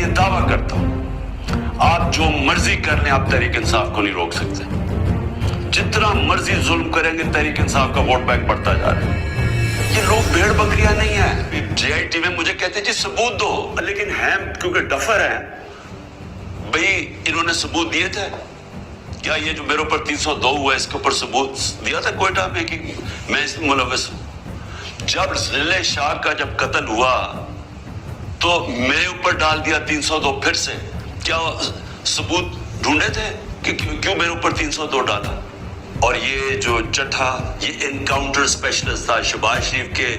یہ دعویٰ کرتا ہوں آپ جو مرضی کر لیں آپ تحریک انصاف کو نہیں روک سکتے. جتنا مرضی ظلم کریں گے تحریک انصاف کا ووٹ بینک بڑھتا جا رہا ہے. یہ لوگ بھیڑ بکریاں نہیں ہیں. جے آئی ٹی میں مجھے کہتے ہیں جی ثبوت دو, لیکن ہیں کیونکہ ڈفر ہیں بھئی انہوں نے ثبوت دیے تھے. کیا یہ جو میرے اوپر 302 ہوا ہے اس کے اوپر ثبوت دیا تھا کوئٹہ میں کہ میں اس میں ملوث ہوں؟ جب ضلع شاہ کا جب قتل ہوا تو میرے اوپر ڈال دیا 302 پھر سے. کیا ثبوت ڈھونڈے تھے کہ کیوں میرے اوپر 302 ڈالا؟ اور یہ جو چٹھا یہ انکاؤنٹر اسپیشلسٹ تھا, شہباز شریف کے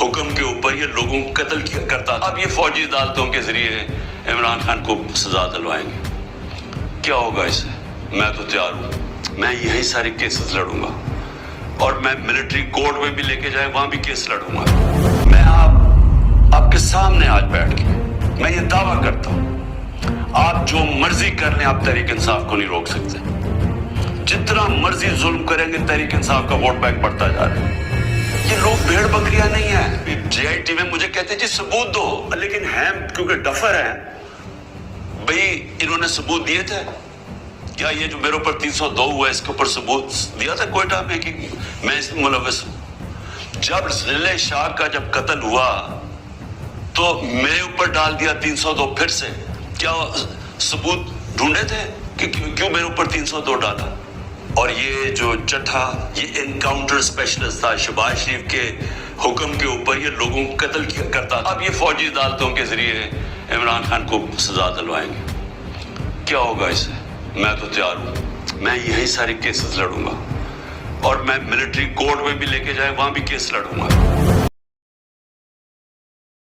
حکم کے اوپر یہ لوگوں کو قتل کیا کرتا تھا. اب یہ فوجی عدالتوں کے ذریعے عمران خان کو سزا دلوائیں گے. کیا ہوگا اس سے؟ میں تو تیار ہوں, میں یہی سارے کیسز لڑوں گا اور میں ملٹری کورٹ میں بھی لے کے جائے وہاں بھی کیس لڑوں گا. میں آپ کے سامنے آج بیٹھ کے میں یہ دعویٰ کرتا ہوں آپ جو مرضی کر لیں آپ تحریک انصاف کو نہیں روک سکتے. جتنا مرضی ظلم کریں گے تحریک انصاف کا ووٹ بینک بڑھتا جا رہا ہے. یہ لوگ بھیڑ بکریاں نہیں ہیں. جے آئی ٹی میں مجھے کہتے ہیں جی ثبوت دو, لیکن ہیں کیونکہ ڈفر ہیں بھئی انہوں نے ثبوت دیے تھے. کیا یہ جو میرے اوپر 302 ہوا ہے اس کے اوپر ثبوت دیا تھا کوئٹہ میں کہ میں اس میں ملوث ہوں؟ جب ضلع شاہ کا جب قتل ہوا تو میرے اوپر ڈال دیا 302 پھر سے. کیا ثبوت ڈھونڈے تھے کہ کیوں میرے اوپر 302 ڈالا؟ اور یہ جو چٹھا یہ انکاؤنٹر اسپیشلسٹ تھا, شہباز شریف کے حکم کے اوپر یہ لوگوں کو قتل کیا کرتا تھا. اب یہ فوجی عدالتوں کے ذریعے عمران خان کو سزا دلوائیں گے. کیا ہوگا اس سے؟ میں تو تیار ہوں, میں یہی سارے کیسز لڑوں گا اور میں ملٹری کورٹ میں بھی لے کے جائے وہاں بھی کیس لڑوں گا.